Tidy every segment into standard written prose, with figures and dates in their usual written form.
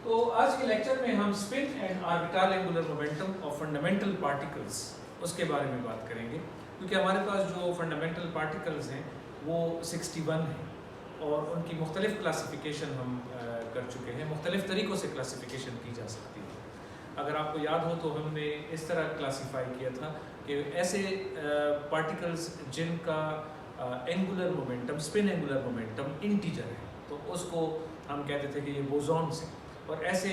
तो आज के लेक्चर में हम spin and orbital angular momentum of fundamental particles उसके बारे में बात करेंगे, क्योंकि हमारे पास जो फंडामेंटल पार्टिकल्स हैं वो 61 हैं और उनकी मुख्तलिफ क्लासिफिकेशन हम कर चुके हैं। मुख्तलिफ तरीक़ों से क्लासिफिकेशन की जा सकती है। अगर आपको याद हो तो हमने इस तरह क्लासीफाई किया था कि ऐसे पार्टिकल्स जिनका angular momentum spin angular momentum integer है तो उसको हम कहते थे कि ये बोसॉन्स हैं, और ऐसे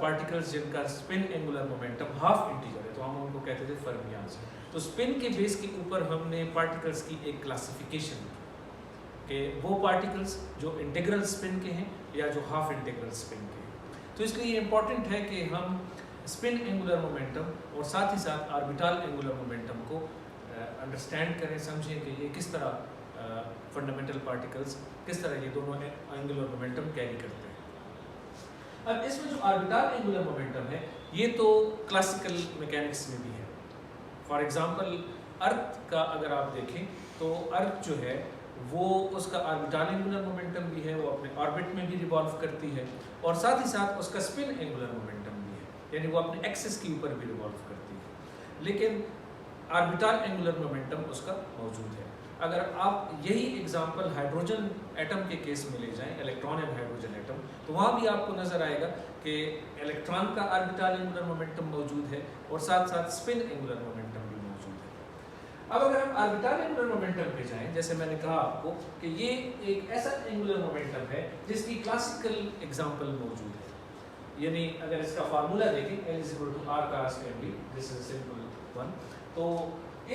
पार्टिकल्स जिनका spin angular momentum half integer है तो हम उनको कहते थे फर्मियाज। तो स्पिन के बेस के ऊपर हमने पार्टिकल्स की एक क्लासिफिकेशन कि वो पार्टिकल्स जो इंटीग्रल स्पिन के हैं या जो हाफ इंटीग्रल स्पिन के हैं। तो इसलिए ये इम्पॉर्टेंट है कि हम स्पिन एंगुलर मोमेंटम और साथ ही साथ ऑर्बिटल एंगुलर मोमेंटम को अंडरस्टैंड करें, समझें कि ये किस तरह फंडामेंटल पार्टिकल्स किस तरह ये दोनों एंगुलर मोमेंटम कैरी करते हैं। अब इसमें जो ऑर्बिटल एंगुलर मोमेंटम है ये तो क्लासिकल मैकेनिक्स में भी है। फॉर एग्जांपल अर्थ का अगर आप देखें तो अर्थ जो है वो उसका ऑर्बिटल एंगुलर मोमेंटम भी है, वो अपने ऑर्बिट में भी रिवॉल्व करती है और साथ ही साथ उसका स्पिन एंगुलर मोमेंटम भी है, यानी वो अपने एक्सिस के ऊपर भी रिवॉल्व करती है, लेकिन ऑर्बिटल एंगुलर मोमेंटम उसका मौजूद है। अगर आप यही एग्जांपल हाइड्रोजन एटम के केस में ले जाएं, इलेक्ट्रॉन एंड हाइड्रोजन एटम, तो वहाँ भी आपको नजर आएगा कि इलेक्ट्रॉन का ऑर्बिटल एंगुलर मोमेंटम मौजूद है और साथ साथ स्पिन एंगुलर मोमेंटम भी मौजूद है। अब अगर हम ऑर्बिटल एंगुलर मोमेंटम पे जाएं, जैसे मैंने कहा आपको कि ये एक ऐसा एंगुलर मोमेंटम है जिसकी क्लासिकल एग्जाम्पल मौजूद है, यानी अगर इसका फार्मूला देखें L = R cos mv, this is simple one, तो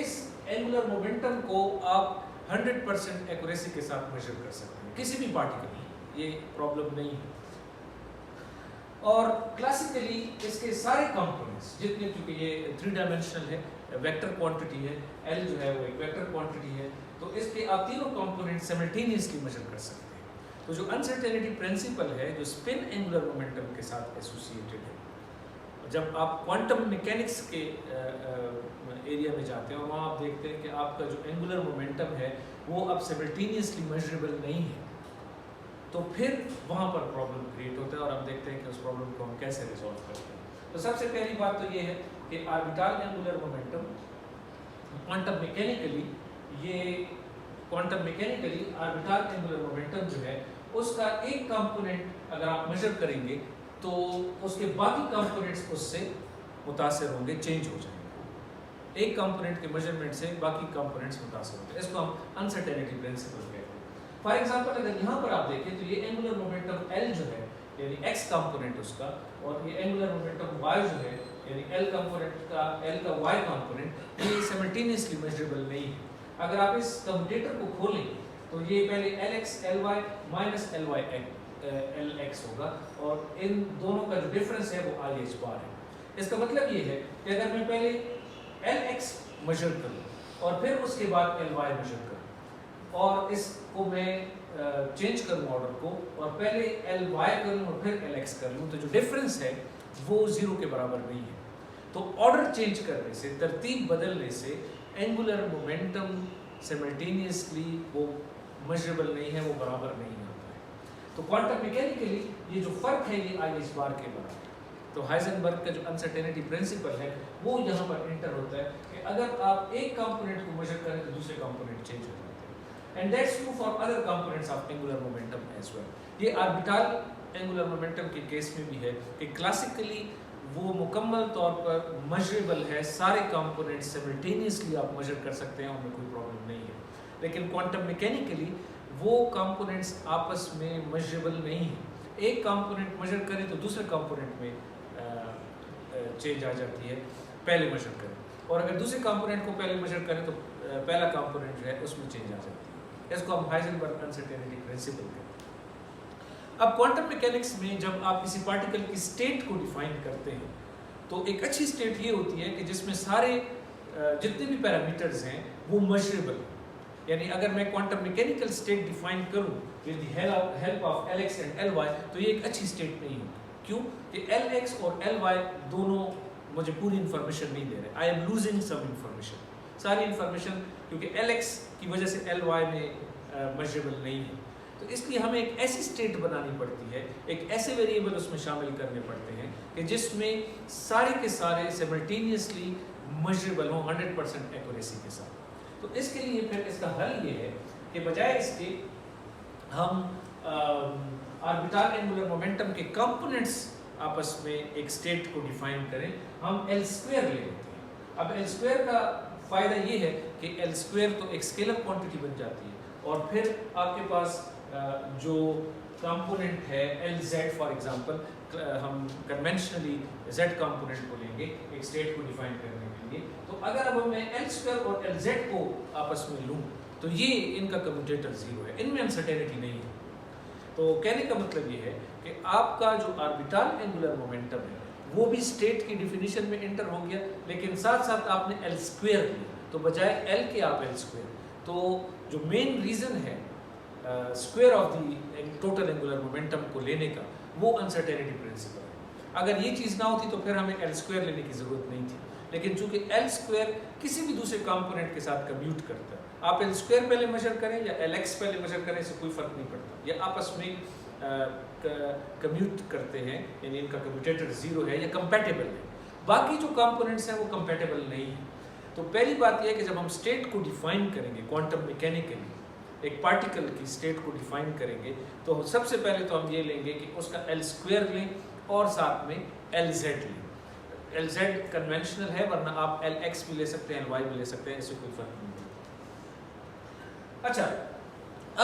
इस एंगुलर मोमेंटम को आप 100% एक्यूरेसी के साथ मेजर कर सकते हैं किसी भी पार्टिकल में, ये प्रॉब्लम नहीं है। और क्लासिकली इसके सारे कंपोनेंट्स जितने, क्योंकि ये 3 डायमेंशनल है, वेक्टर क्वांटिटी है, L जो है वो एक वेक्टर क्वांटिटी है, तो इसके आप तीनों कंपोनेंट सिमल्टेनियसली मेजर कर सकते हैं। तो जो अनसर्टेनिटी प्रिंसिपल है जो स्पिन एंगुलर मोमेंटम के साथ एसोसिएटेड है, जब आप क्वांटम मैकेनिक्स के एरिया में जाते हैं और वहाँ आप देखते हैं कि आपका जो एंगुलर मोमेंटम है वो अब सिमल्टेनियसली मेजरेबल नहीं है, तो फिर वहाँ पर प्रॉब्लम क्रिएट होता है और हम देखते हैं कि उस प्रॉब्लम को हम कैसे रिजॉल्व करते हैं। तो सबसे पहली बात तो ये है कि orbital angular momentum quantum mechanically orbital angular momentum जो है उसका एक कंपोनेंट अगर आप मेजर करेंगे तो उसके बाकी कंपोनेंट्स उससे मुतासर होंगे, चेंज हो जाएंगे। एक कंपोनेंट के मेजरमेंट से बाकी कंपोनेंट्स मुतासर होंगे, इसको हम अनसर्टेनिटी प्रिंसिपल कहते हैं। फॉर एग्जांपल अगर यहाँ पर आप देखें तो ये एंगुलर मोमेंटम L जो है यानी x कंपोनेंट उसका, और ये एंगुलर मोमेंटम y जो है यानी L का y कंपोनेंट, ये सिमल्टेनियसली मेजरेबल नहीं है। अगर आप इस कम्यूटेटर को खोलें तो ये पहले Lx Ly माइनस Lx होगा और इन दोनों का जो डिफरेंस है वो IH बार है। इसका मतलब ये है कि अगर मैं पहले Lx मेजर करूँ और फिर उसके बाद Ly मेजर करूँ और इसको मैं चेंज करूँ ऑर्डर को और पहले Ly करूँ और फिर Lx कर लूँ, तो जो डिफरेंस है वो 0 के बराबर नहीं है। तो ऑर्डर चेंज करने से, तरतीब बदलने से एंगुलर मोमेंटम सिमल्टेनियसली वो मेजरेबल नहीं है, वो बराबर नहीं होता है। तो क्वांटम मैकेनिकली ये जो फर्क है ये IH बार के बराबर। तो हाइजेनबर्ग का जो अनसर्टेनिटी प्रिंसिपल है वो यहाँ पर इंटर होता है कि अगर आप एक कंपोनेंट को मेजर करें तो दूसरे कंपोनेंट चेंज हो जाते हैं, and that's true for other components of angular momentum as well. ये ऑर्बिटल एंगुलर मोमेंटम के केस में भी है कि क्लासिकली वो मुकम्मल तौर पर मेजरेबल है, सारे कंपोनेंट्स सिमल्टेनियसली आप मेजर कर सकते हैं, उनमें कोई प्रॉब्लम नहीं है। लेकिन क्वांटम मैकेनिकली वो कंपोनेंट्स आपस में मेजरेबल नहीं है। एक कंपोनेंट मेजर करें तो दूसरे कंपोनेंट में चेंज आ जाती है, पहले मेजर करें, और अगर दूसरे कंपोनेंट को पहले मेजर करें तो पहला कंपोनेंट जो है उसमें चेंज आ जाती है। इसको हम हाइजेनबर्ग अनसर्टेनिटी प्रिंसिपल कहते हैं। अब क्वांटम मैकेनिक्स में जब आप किसी पार्टिकल की स्टेट को डिफाइन करते हैं तो एक अच्छी स्टेट ये होती है कि जिसमें सारे जितने भी पैरामीटर्स हैं वो मेजरेबल, यानी अगर मैं क्वांटम मैकेनिकल स्टेट डिफाइन करूं with the help of Lx and Ly तो ये एक अच्छी स्टेट नहीं होगी। क्यों? कि Lx और Ly दोनों मुझे पूरी इंफॉर्मेशन नहीं दे रहे, I am losing some information, सारी इंफॉर्मेशन, क्योंकि Lx की वजह से Ly में मेजरेबल नहीं है। तो इसलिए हमें एक ऐसी स्टेट बनानी पड़ती है, एक ऐसे वेरिएबल उसमें शामिल करने पड़ते हैं कि जिसमें सारे के सारे सिमल्टेनियसली मेजरेबल हों 100% एक्यूरेसी के साथ। तो इसके लिए फिर इसका हल ये है कि बजाय इसके हम ऑर्बिटल एंगुलर मोमेंटम के कंपोनेंट्स आपस में एक स्टेट को डिफाइन करें, हम L² ले लेते हैं। अब L² का फ़ायदा ये है कि L² तो एक स्केलर क्वांटिटी बन जाती है और फिर आपके पास जो कंपोनेंट है Lz फॉर एग्जांपल, हम कन्वेंशनली z कंपोनेंट को लेंगे एक स्टेट को डिफाइन करने के लिए। तो अगर अब मैं L² और Lz को आपस में लूँ तो ये इनका कम्यूटेटर 0 है, इनमें अनसर्टेनिटी नहीं है। तो कहने का मतलब ये है कि आपका जो ऑर्बिटल एंगुलर मोमेंटम है वो भी स्टेट की डिफिनीशन में एंटर हो गया, लेकिन साथ साथ आपने L² लिया तो बजाय L के आप L²। तो जो मेन रीज़न है square of the total angular momentum को लेने का वो अनसर्टेनिटी प्रिंसिपल है। अगर ये चीज़ ना होती तो फिर हमें L² लेने की ज़रूरत नहीं थी, लेकिन चूंकि L² किसी भी दूसरे कंपोनेंट के साथ कम्यूट करता है, आप L² पहले मेजर करें या Lx पहले मेजर करें इससे कोई फ़र्क नहीं पड़ता, ये आपस में कम्यूट करते हैं, यानी इनका कम्यूटेटर 0 है या कंपैटिबल है। बाकी जो कंपोनेंट्स हैं वो कंपैटिबल नहीं है। तो पहली बात यह है कि जब हम स्टेट को डिफाइन करेंगे क्वांटम मैकेनिकली, एक पार्टिकल की स्टेट को डिफाइन करेंगे तो सबसे पहले तो हम ये लेंगे कि उसका L² लें और साथ में Lz लें। Lz कन्वेंशनल है, वरना आप Lx भी ले सकते हैं, Ly भी ले सकते हैं, इससे कोई फर्क नहीं पड़ता। अच्छा,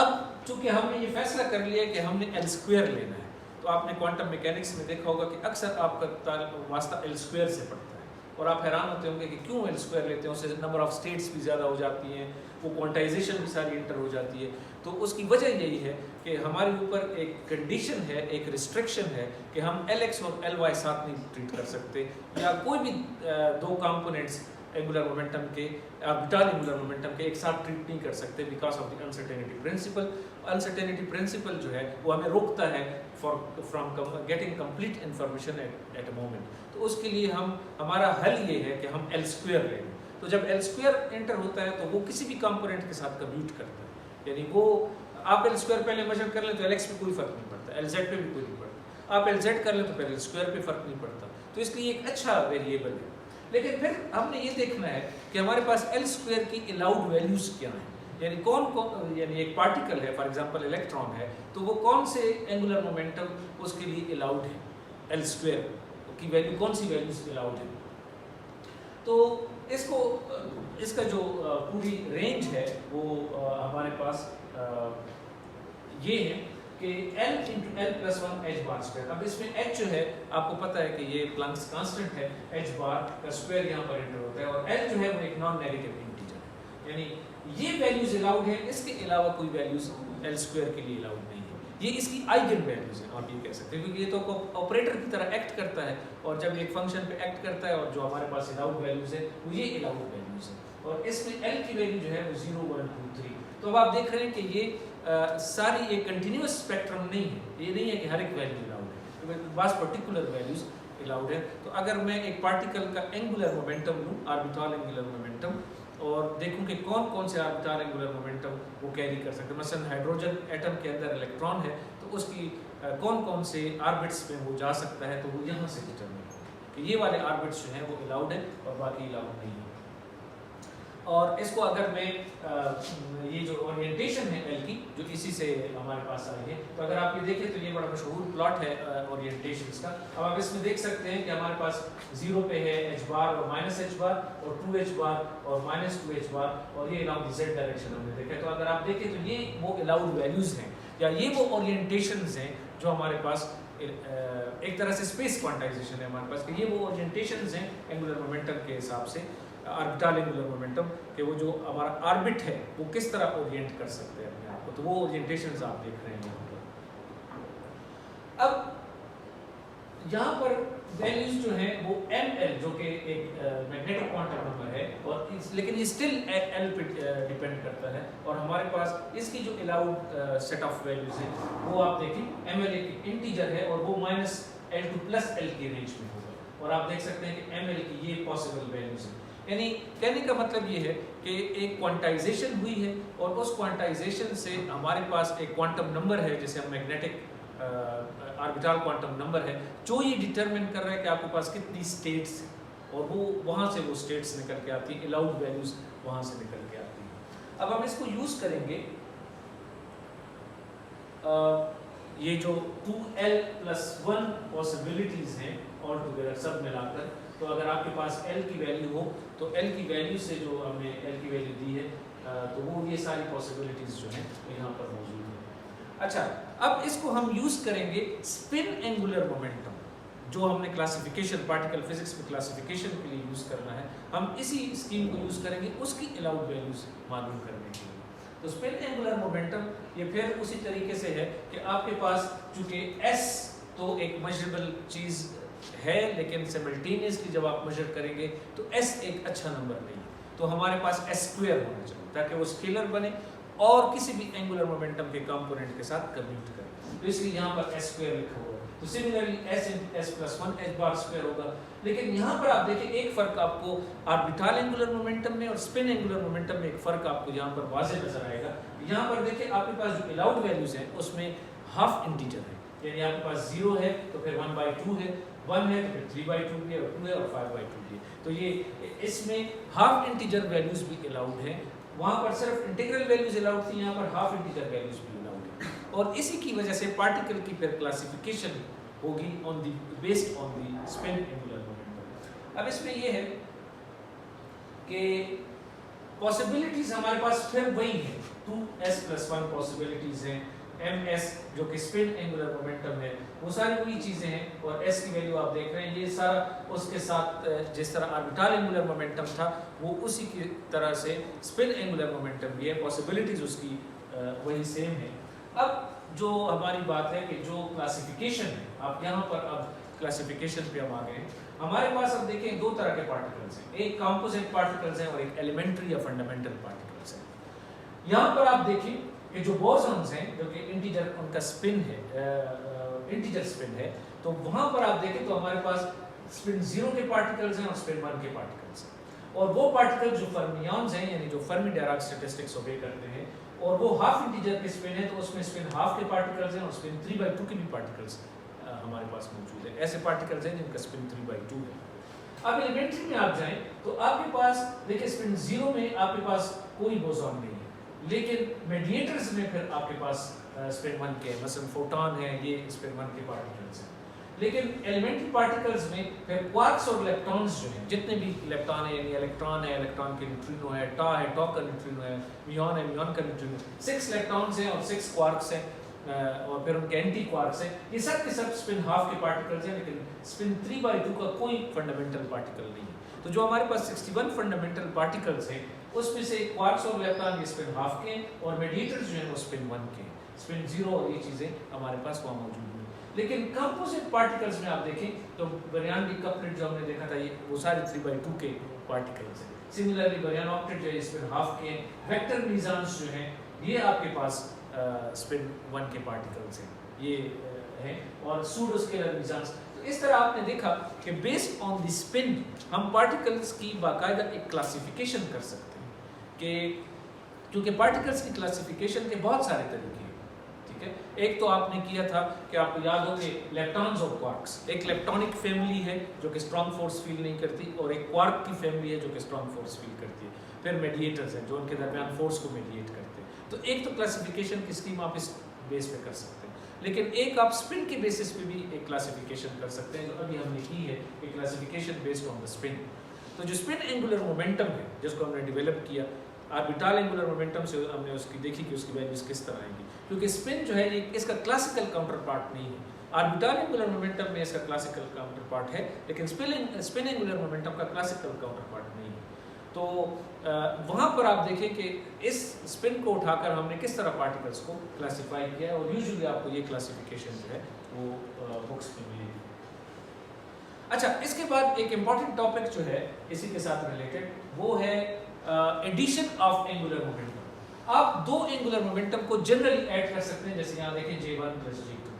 अब चूंकि हमने ये फैसला कर लिया कि हमने L² लेना है, तो आपने क्वांटम मैकेनिक्स में देखा होगा कि अक्सर आपका वास्ता L² से पड़ता है और आप हैरान होते होंगे कि क्यों L² लेते हैं, उससे नंबर ऑफ स्टेट्स भी ज़्यादा हो जाती हैं, वो क्वांटाइजेशन भी सारी इंटर हो जाती है। तो उसकी वजह यही है कि हमारे ऊपर एक कंडीशन है, एक रिस्ट्रिक्शन है कि हम Lx और Ly साथ नहीं ट्रीट कर सकते, या कोई भी दो कंपोनेंट्स एंगुलर मोमेंटम के ऑर्बिटल एंगुलर मोमेंटम के एक साथ ट्रीट नहीं कर सकते because of the uncertainty principle. Uncertainty principle जो है वो हमें रोकता है from getting complete information at a moment. तो उसके लिए हमारा हल ये है कि हम L² लें। तो जब L² एंटर होता है तो वो किसी भी कंपोनेंट के साथ कम्यूट करता है, यानी वो आप L² पहले मेजर कर लें तो Lx पे कोई फर्क नहीं पड़ता, Lz पे भी कोई नहीं पड़ता, आप Lz कर लें तो पहले L² पे फर्क नहीं पड़ता। तो इसलिए एक अच्छा वेरिएबल है। लेकिन फिर हमने ये देखना है कि हमारे पास L² की अलाउड वैल्यूज़ क्या हैं, यानी यानी एक पार्टिकल है फॉर एग्जांपल इलेक्ट्रॉन है, तो वो कौन से एंगुलर मोमेंटम उसके लिए अलाउड है, L² की वैल्यू कौन सी वैल्यूज अलाउड है। तो इसका जो पूरी रेंज है वो हमारे पास ये है कि L × L+1 h²। अब इसमें h जो है आपको पता है कि ये प्लैंक्स कांस्टेंट है, h बार का स्क्वायर यहाँ पर एंटर होता है, और L जो है वो एक नॉन नेगेटिव इंटीजर है, यानी ये वैल्यूज अलाउड है, इसके अलावा कोई वैल्यूज L² के लिए अलाउड नहीं है। ये इसकी आइगन वैल्यूज हैं, आप ये कह सकते हैं, क्योंकि ये तो ऑपरेटर की तरह एक्ट करता है, और जब एक फंक्शन पे एक्ट करता है और जो हमारे पास अलाउड वैल्यूज है वो ये अलाउड वैल्यूज है, और इसमें L की वैल्यू जो है वो 0, 1, 2, 3। तो अब आप देख रहे हैं कि ये सारी एक कंटिन्यूअस स्पेक्ट्रम नहीं है, ये नहीं है कि हर एक वैल्यू अलाउड है, तो बस पर्टिकुलर वैल्यूज अलाउड है। तो अगर मैं एक पार्टिकल का एंगुलर मोमेंटम लूँ, ऑर्बिटल एंगुलर मोमेंटम, और देखूं कि कौन कौन से ऑर्बिटल एंगुलर मोमेंटम वो कैरी कर सकते हैं, मसलन हाइड्रोजन एटम के अंदर इलेक्ट्रॉन है तो उसकी कौन कौन से ऑर्बिट्स में वो जा सकता है, तो वो यहाँ से डिटरमिन होगा कि ये वाले ऑर्बिट्स जो हैं वो अलाउड है और बाकी अलाउड नहीं है। और इसको अगर मैं ये जो ओरिएंटेशन है L की, जो इसी से हमारे पास आई है, तो अगर आप ये देखें तो ये बड़ा मशहूर प्लॉट है ओरिएंटेशंस का। अब आप इसमें देख सकते हैं कि हमारे पास 0 पे है h बार और -h बार, और 2h बार और -2h बार, और ये अलाउड z डायरेक्शन हमने देखा। तो अगर आप देखें तो ये वो अलाउड वैल्यूज हैं, या ये वो ओरिएंटेशंस हैं जो हमारे पास एक तरह से स्पेस क्वांटाइजेशन है हमारे पास, कि ये वो ओरिएंटेशंस हैं एंगुलर मोमेंटम के हिसाब से, ऑर्बिटल एंगुलर मोमेंटम के वो जो हमारा ऑर्बिट है वो किस तरह ओरिएंट कर सकते हैं अपने आप को, तो वो ओरिएंटेशंस आप देख रहे हैं यहाँ पर। अब यहाँ पर वैल्यूज जो हैं वो ml, जो कि एक मैग्नेटिक क्वांटम नंबर है, और लेकिन ये स्टिल L पे डिपेंड करता है, और हमारे पास इसकी जो अलाउड सेट ऑफ वैल्यूज है वो आप देखें ml एक इंटीजर है और वो -L to +L की रेंज में होगा, और आप देख सकते हैं कि ml की ये पॉसिबल वैल्यूज हैं। यानी कहने का मतलब ये है कि एक क्वांटाइजेशन हुई है और उस क्वांटाइजेशन से हमारे पास एक क्वांटम नंबर है, जैसे हम मैग्नेटिक ऑर्बिटल क्वांटम नंबर है, जो ये डिटरमिन कर रहा है कि आपके पास कितनी स्टेट्स हैं और वो वहाँ से वो स्टेट्स निकल के आती है, अलाउड वैल्यूज वहाँ से निकल के आती है। अब हम इसको यूज़ करेंगे ये जो 2l+1 पॉसिबिलिटीज़ हैं ऑल टुगेदर सब मिलाकर, तो अगर आपके पास l की वैल्यू हो तो l की वैल्यू से जो हमने l की वैल्यू दी है तो वो ये सारी पॉसिबिलिटीज़ जो हैं यहाँ पर मौजूद हैं। अच्छा, अब इसको हम यूज़ करेंगे स्पिन एंगुलर मोमेंटम, जो हमने क्लासिफिकेशन पार्टिकल फिजिक्स में क्लासिफिकेशन के लिए यूज़ करना है, हम इसी स्कीम को यूज़ करेंगे उसकी अलाउड वैल्यूज मालूम करने के लिए। तो स्पिन एंगुलर मोमेंटम ये फिर उसी तरीके से है कि आपके पास चूँकि s तो एक मेजरेबल चीज़ है, लेकिन सिमल्टेनियसली जब आप मेजर करेंगे तो s एक अच्छा नंबर नहीं है, तो हमारे पास s² होना चाहिए ताकि वो स्केलर बने और किसी भी एंगुलर मोमेंटम के कंपोनेंट के साथ कम्यूट करे, तो इसलिए यहाँ पर s² लिखा हुआ है। तो सिमिलरली s+1 h² होगा। लेकिन यहाँ पर आप देखिए एक फ़र्क आपको ऑर्बिटल एंगुलर मोमेंटम में और स्पिन एंगुलर मोमेंटम में एक फ़र्क आपको यहाँ पर वाज़ेह नजर आएगा। यहाँ पर देखिए आपके पास जो अलाउड वैल्यूज़ हैं उसमें हाफ इंटीजर है, यानी आपके पास 0 है तो फिर 1/2 है, 1 है तो फिर 3/2 भी है, और 2 है और 5/2 भी है। तो ये इसमें हाफ इंटीजर वैल्यूज़ भी अलाउड हैं, वहाँ पर सिर्फ इंटीग्रल वैल्यूज़ अलाउड थी, यहाँ पर हाफ इंटीजर वैल्यूज़ भी अलाउड है। और इसी की वजह से पार्टिकल की फिर क्लासिफिकेशन होगी on the based on the spin angular momentum. अब इसमें ये है कि पॉसिबिलिटीज हमारे पास फिर वही है, 2s+1 पॉसिबिलिटीज हैं, ms जो कि स्पिन एंगुलर मोमेंटम है, वो सारी वही चीज़ें हैं, और s की वैल्यू आप देख रहे हैं, ये सारा उसके साथ जिस तरह ऑर्बिटल एंगुलर मोमेंटम था वो उसी की तरह से स्पिन एंगुलर मोमेंटम भी है, पॉसिबिलिटीज उसकी वही सेम है। अब जो हमारी बात है कि जो क्लासिफिकेशन है, आप यहाँ पर अब क्लासिफिकेशन पे हम आ गए हैं। हमारे पास अब देखें दो तरह के पार्टिकल्स हैं, एक कंपोजिट पार्टिकल्स हैं और एक एलिमेंट्री या फंडामेंटल पार्टिकल्स हैं। यहाँ पर आप देखें कि जो बोसॉन्स हैं जो कि इंटीजर उनका स्पिन है, इंटीजर स्पिन है, तो वहाँ पर आप देखें तो हमारे पास स्पिन 0 के पार्टिकल्स हैं और स्पिन 1 के पार्टिकल्स हैं, और वो पार्टिकल जो फर्मियंस हैं यानी जो फर्मी डायराक स्टैटिस्टिक्स ओबे करते हैं, और वो हाफ इंटीजर के स्पिन है, तो उसमें स्पिन हाफ के पार्टिकल्स हैं और स्पिन 3/2 के भी पार्टिकल्स हमारे पास मौजूद है। ऐसे पार्टिकल्स हैं जिनका स्पिन 3/2 है। अब एलिमेंट्री में आप जाएं तो आपके पास देखिए स्पिन 0 में आपके पास कोई बोसॉन नहीं है, लेकिन मेडिएटर्स में फिर आपके पास स्पिन 1 के, मसलन फोटॉन है, ये स्पिन 1 के पार्टिकल्स हैं। लेकिन एलिमेंट्री पार्टिकल्स में फिर क्वार्क्स और इलेक्ट्रॉन्स जो हैं, जितने भी इलेक्ट्रॉन है यानी इलेक्ट्रॉन है, इलेक्ट्रॉन के न्यूट्रिनो है, टॉ का न्यूट्रिनो है, म्यूऑन है, म्यूऑन का न्यूट्रिनो, 6 इलेक्ट्रॉन्स हैं और 6 क्वार्क्स हैं, और फिर उनके एंटी क्वार्क्स हैं। ये सब के सब स्पिन हाफ के पार्टिकल्स हैं, लेकिन स्पिन 3/2 का कोई फंडामेंटल पार्टिकल नहीं है। तो जो हमारे पास 61 फंडामेंटल पार्टिकल्स हैं उसमें से क्वार्क्स और इलेक्ट्रॉन ये स्पिन हाफ के हैं, और मेडिएटर्स जो हैं वो स्पिन 1 के हैं, स्पिन 0 और ये चीज़ें हमारे पास वहाँ मौजूद हैं। लेकिन कंपोजिट पार्टिकल्स में आप देखें तो बारियन कपलेट जो हमने देखा था ये वो सारे 3/2 के पार्टिकल्स हैं। सिमिलरली बारियन ऑक्टेट जो है स्पिन हाफ के हैं, वेक्टर मीज़ान्स जो हैं ये आपके पास स्पिन 1 के पार्टिकल्स हैं, ये हैं, और सूडोस्केलर मीज़ान्स। तो इस तरह आपने देखा कि बेस्ड ऑन द स्पिन हम पार्टिकल्स की बाकायदा एक क्लासिफिकेशन कर सकते हैं, कि क्योंकि पार्टिकल्स की क्लासिफिकेशन के बहुत सारे तरीके हैं, ठीक है। एक तो आपने किया था कि आपको याद हो कि इलेक्ट्रॉन्स और क्वार्क्स, एक इलेक्ट्रॉनिक फैमिली है जो कि स्ट्रॉन्ग फोर्स फील नहीं करती, और एक क्वार्क की फैमिली है जो कि स्ट्रॉन्ग फोर्स फील करती है। फिर मेडिएटर्स हैं जो उनके दरमियान फोर्स को मेडिएट करते हैं। तो एक तो क्लासिफिकेशन की स्कीम आप इस बेस पे कर सकते हैं, लेकिन एक आप स्पिन के बेसिस पे भी एक क्लासिफिकेशन कर सकते हैं, जो अभी हमने की है कि classification based on the spin. तो जो स्पिन एंगुलर मोमेंटम है जिसको हमने डेवलप किया, ऑर्बिटल एंगुलर मोमेंटम से हमने उसकी देखी कि उसकी वैल्यूज किस तरह आएंगी, क्योंकि स्पिन जो है ये इसका क्लासिकल काउंटर पार्ट नहीं है। ऑर्बिटल एंगुलर मोमेंटम में इसका क्लासिकल काउंटर पार्ट है, लेकिन स्पिन एंगुलर मोमेंटम का क्लासिकल काउंटर पार्ट नहीं है। तो वहाँ पर आप देखें कि इस स्पिन को उठाकर हमने किस तरह पार्टिकल्स को क्लासिफाई किया, और यूजुअली आपको ये क्लासिफिकेशन जो है वो बुक्स में मिलेगी। अच्छा, इसके बाद एक इम्पॉर्टेंट टॉपिक जो है इसी के साथ रिलेटेड, वो है एडिशन ऑफ एंगुलर मोमेंटम। आप दो एंगुलर मोमेंटम को जनरली ऐड कर सकते हैं, जैसे यहाँ देखें J1 + J2।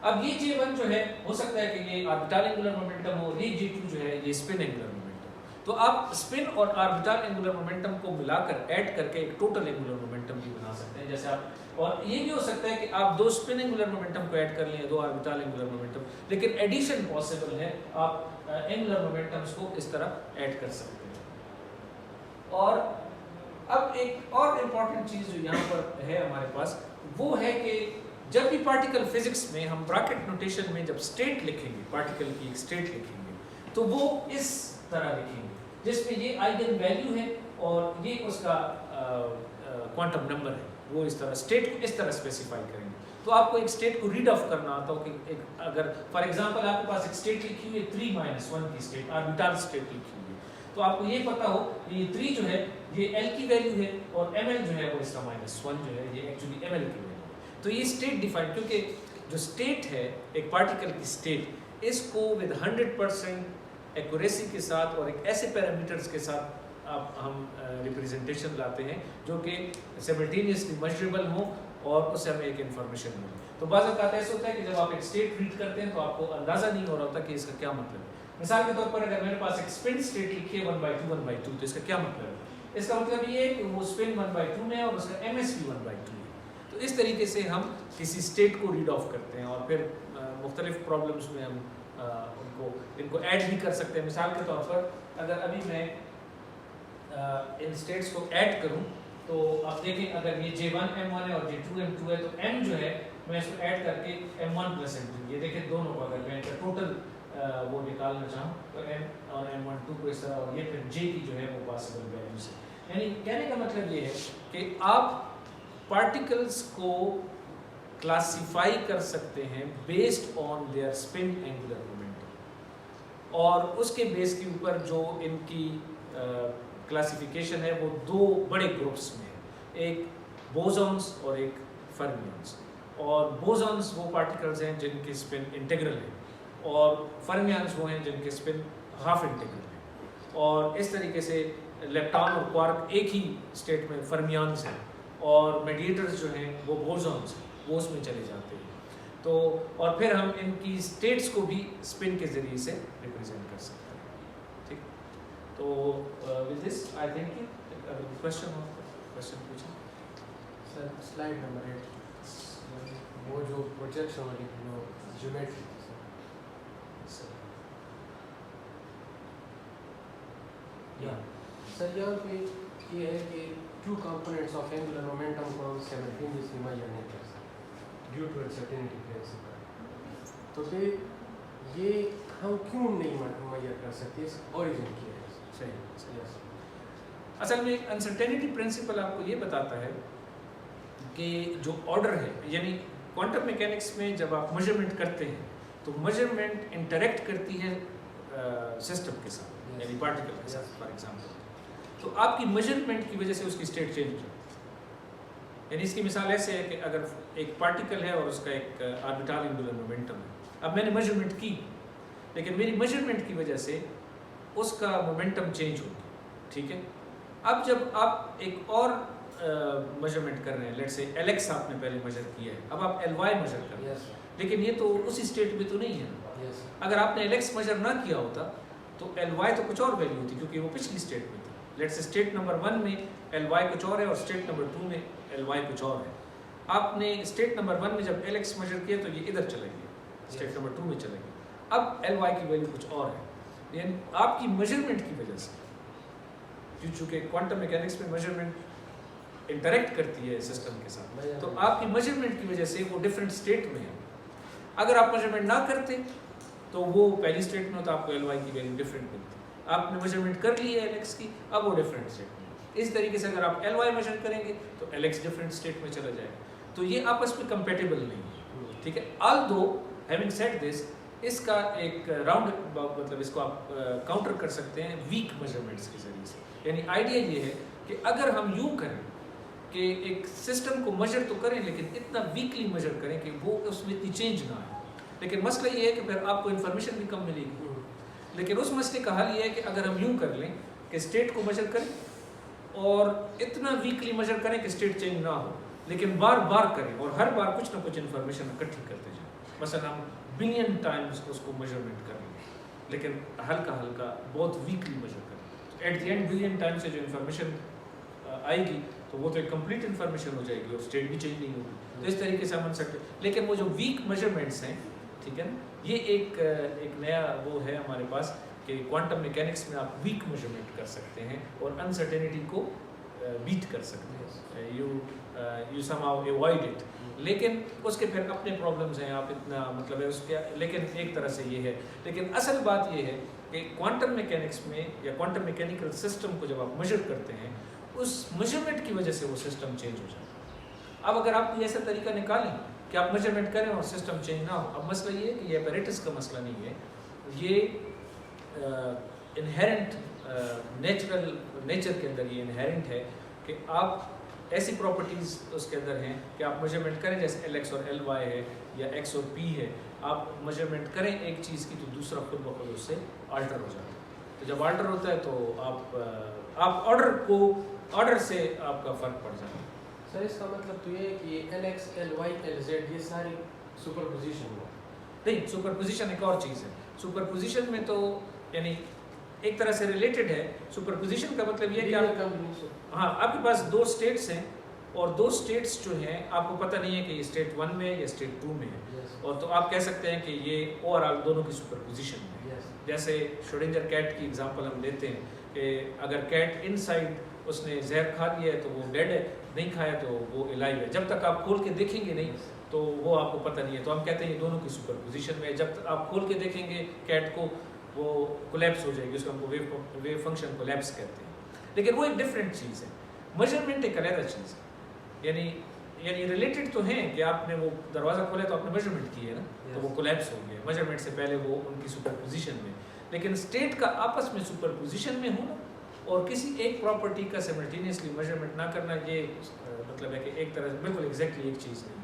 अब ये J1 जो है हो सकता है कि ये ऑर्बिटल एंगुलर मोमेंटम हो, और ये J2 जो है ये स्पिन एंगुलर मोमेंटम। तो आप स्पिन और ऑर्बिटल एंगुलर मोमेंटम को मिलाकर ऐड करके एक टोटल एंगुलर मोमेंटम भी बना सकते हैं। जैसे आप, और ये भी हो सकता है कि आप दो स्पिन एंगुलर मोमेंटम को ऐड कर लें, दो ऑर्बिटल एंगुलर मोमेंटम, लेकिन एडिशन पॉसिबल है, आप एंगुलर मोमेंटम्स को इस तरह ऐड कर सकते हैं। और अब एक और इम्पॉर्टेंट चीज़ जो यहाँ पर है हमारे पास, वो है कि जब भी पार्टिकल फिजिक्स में हम ब्रैकेट नोटेशन में जब स्टेट लिखेंगे, पार्टिकल की एक स्टेट लिखेंगे, तो वो इस तरह लिखेंगे जिसमें ये आइगन वैल्यू है और ये उसका क्वांटम नंबर है, वो इस तरह स्टेट को इस तरह स्पेसिफाई करेंगे। तो आपको एक स्टेट को रीड ऑफ करना आता हो कि एक, अगर फॉर एग्जांपल आपके पास एक स्टेट लिखी हुई है 3-1 की स्टेट, ऑर्बिटल स्टेट लिखी हुई है, तो आपको ये पता हो ये 3 जो है ये L की वैल्यू है और ml जो है वो इसका -1 जो है ये एक्चुअली ml की वैल्यू है। तो ये स्टेट डिफाइन, क्योंकि जो स्टेट है एक पार्टिकल की स्टेट, इसको विद 100% एक्यूरेसी के साथ और एक ऐसे पैरामीटर्स के साथ आप हम रिप्रेजेंटेशन लाते हैं जो कि सिमल्टेनियसली मेजरेबल हो और उससे हमें एक इन्फॉर्मेशन मिले। तो बाज़ औक़ात ऐसा होता है कि जब आप एक स्टेट रीड करते हैं तो आपको अंदाज़ा नहीं हो रहा होता कि इसका क्या मतलब है। मिसाल के तौर पर अगर मेरे पास एक स्पिन स्टेट लिखी है 1/2 तो इसका क्या मतलब है? इसका मतलब ये है कि वो स्पिन 1/2 में है और उसका एमएस भी 1/2 है। तो इस तरीके से हम किसी स्टेट को रीड ऑफ करते हैं और फिर मुख्तलिफ प्रॉब्लम्स में हम इनको ऐड भी कर सकते हैं। मिसाल के तौर पर अगर अभी मैं इन स्टेट्स को ऐड करूं तो आप देखें, अगर ये J1 M1 है और J2 M2 है, तो M जो है मैं इसको ऐड करके M1 + M2, ये देखें दोनों को अगर मैं इनका टोटल वो निकालना चाहूँ तो M और M12 को इस तरह, और ये फिर J की जो है वो पॉसिबल वैल्यूज है। यानी कहने का मतलब ये है कि आप पार्टिकल्स को क्लासिफाई कर सकते हैं based on their spin angular momentum, और उसके बेस के ऊपर जो इनकी क्लासिफिकेशन है वो दो बड़े ग्रुप्स में है, एक बोसॉन्स और एक फर्मियंस। और बोसॉन्स वो पार्टिकल्स हैं जिनके स्पिन इंटीग्रल है और फर्मियंस वो हैं जिनके स्पिन हाफ इंटीग्रल है। और इस तरीके से लेप्टॉन और क्वार्क एक ही स्टेट में फर्मियंस हैं और मेडिएटर्स जो हैं वो बोसॉन्स हैं, वो उसमें चले जाते हैं। तो और फिर हम इनकी स्टेट्स को भी स्पिन के ज़रिए से रिप्रेजेंट कर सकते हैं। तो विद दिस आई थिंक अगर क्वेश्चन हो क्वेश्चन पूछें। सर स्लाइड नंबर 8 वो जो प्रोजेक्शन वाली वो ज्योमेट्री सर यहाँ पे ये है कि two components of angular momentum को हम साइमल्टेनियसली मेजर नहीं कर सकते ड्यू टू अनसर्टेनिटी प्रिंसिपल। तो फिर ये हम क्यों नहीं मेजर कर सकते, इसका ओरिजिन क्या है? सही। असल में अनसर्टेनिटी प्रिंसिपल आपको ये बताता है कि जो ऑर्डर है, यानी क्वांटम मैकेनिक्स में जब आप मेजरमेंट करते हैं तो मेजरमेंट इंटरेक्ट करती है सिस्टम के साथ, यानी पार्टिकल के साथ फॉर एग्जांपल। तो आपकी मेजरमेंट की वजह से उसकी स्टेट चेंज हो जाती है। यानी इसकी मिसाल ऐसे है कि अगर एक पार्टिकल है और उसका एक ऑर्बिटल एंगुलर मोमेंटम है, अब मैंने मेजरमेंट की लेकिन मेरी मेजरमेंट की वजह से उसका मोमेंटम चेंज होगी, ठीक है। अब जब आप एक और मेजरमेंट कर रहे हैं, लेट्स से Lx आपने पहले मेजर किया है, अब आप Ly मेजर कर रहे हैं, लेकिन ये तो उसी स्टेट में तो नहीं है। अगर आपने Lx मेजर ना किया होता तो Ly तो कुछ और वैल्यू होती, क्योंकि वो पिछली स्टेट में थी। लेट्स से स्टेट नंबर 1 में Ly कुछ और है और स्टेट नंबर 2 में Ly कुछ और है। आपने स्टेट नंबर 1 में जब Lx मेजर किया तो ये इधर चला गया, स्टेट नंबर 2 में चला गया। अब Ly की वैल्यू कुछ और है, यानी आपकी मेजरमेंट की वजह से, चूँकि क्वांटम मैकेनिक्स में मेजरमेंट इंटरेक्ट करती है सिस्टम के साथ, तो आपकी मेजरमेंट की वजह से वो डिफरेंट स्टेट में है। अगर आप मेजरमेंट ना करते तो वो पहली स्टेट में होता, आपको Ly की वैल्यू डिफरेंट मिलती। आपने मेजरमेंट कर ली है Lx की, अब वो डिफरेंट स्टेट में। इस तरीके से अगर आप Ly मेजर करेंगे तो Lx डिफरेंट स्टेट में चला जाएगा। तो ये आपस में कंपेटेबल नहीं है, ठीक है। ऑल्दो हैविंग सेड दिस, इसका एक राउंड मतलब इसको आप काउंटर कर सकते हैं वीक मेजरमेंट्स के जरिए से। यानी आइडिया ये है कि अगर हम यूँ करें कि एक सिस्टम को मेजर तो करें लेकिन इतना वीकली मेजर करें कि वो उसमें इतनी चेंज ना आए, लेकिन मसला ये है कि फिर आपको इन्फॉर्मेशन भी कम मिलेगी। लेकिन उस मसले का हल ये है कि अगर हम यूँ कर लें कि स्टेट को मेजर करें और इतना वीकली मेजर करें कि स्टेट चेंज ना हो, लेकिन बार बार करें और हर बार कुछ ना कुछ इन्फॉर्मेशन इकट्ठी करते जाएं। मसलन हम बिलियन टाइम्स उसको मेजरमेंट करें लेकिन हल्का हल्का बहुत वीकली मेजर करें, at the end billion time से जो इन्फॉर्मेशन आएगी तो वो तो एक कंप्लीट इन्फॉर्मेशन हो जाएगी और स्टेट भी चेंज नहीं होगी। तो इस तरीके से हम बन सकते हैं। लेकिन वो जो वीक मेजरमेंट्स हैं, ठीक है ना, ये एक नया वो है हमारे पास कि क्वांटम मैकेनिक्स में आप वीक मेजरमेंट कर सकते हैं और अनसर्टेनिटी को बीट कर सकते हैं, यू समहाउ अवॉइड इट। लेकिन उसके फिर अपने प्रॉब्लम्स हैं, आप इतना मतलब है उसके, लेकिन एक तरह से ये है। लेकिन असल बात ये है कि क्वांटम मैकेनिक्स में या क्वांटम मैकेनिकल सिस्टम को जब आप मेजर करते हैं, उस मेजरमेंट की वजह से वो सिस्टम चेंज हो जाता है। अब अगर आप ऐसा तरीका निकालें कि आप मेजरमेंट करें और सिस्टम चेंज ना हो, अब मसला ये है कि ये एपरेटस का मसला नहीं है, ये इनहेरेंट नेचर के अंदर ये इनहेरेंट है कि आप ऐसी प्रॉपर्टीज़ उसके अंदर हैं कि आप मेजरमेंट करें, जैसे LX और LY है या X और P है, आप मेजरमेंट करें एक चीज़ की तो दूसरा खुद ब खुद उससे अल्टर हो जाता है। तो जब अल्टर होता है तो आप ऑर्डर से आपका फ़र्क पड़ जाता है। सर इसका मतलब तो ये है कि LX, LY, LZ ये सारी सुपरपोजिशन हो नहीं, सुपरपोजिशन एक और चीज़ है। सुपरपोजिशन में तो यानी एक तरह से रिलेटेड है। सुपरपोजिशन का मतलब ये है कि आप हाँ आपके पास दो स्टेट्स हैं और दो स्टेट्स जो हैं आपको पता नहीं है कि ये स्टेट 1 में है या स्टेट 2 में है, और तो आप कह सकते हैं कि ये ओवरऑल दोनों की सुपरपोजिशन है। जैसे श्रोडिंगर कैट की एग्जांपल हम लेते हैं कि अगर कैट इनसाइड उसने जहर खा लिया है तो वो डेड है, नहीं खाया तो वो अलाइव है। जब तक आप खोल के देखेंगे नहीं तो वो आपको पता नहीं है, तो हम कहते हैं ये दोनों की सुपरपोजिशन में है। जब तक आप खोल के देखेंगे कैट को, वो कोलैप्स हो जाएगी, उसको हमको वेव फंक्शन कोलैप्स कहते हैं। लेकिन वो एक डिफरेंट चीज़ है। मेजरमेंट एक अलग चीज़ है, यानी रिलेटेड तो हैं कि आपने वो दरवाज़ा खोला तो आपने मेजरमेंट की है ना, तो वो कोलैप्स हो गया। मेजरमेंट से पहले वो उनकी सुपरपोजिशन में। लेकिन स्टेट का आपस में सुपरपोजिशन में होना और किसी एक प्रॉपर्टी का सिमल्टेनियसली मेजरमेंट ना करना, ये मतलब है कि एक तरह से बिल्कुल एग्जैक्टली एक चीज़ नहीं।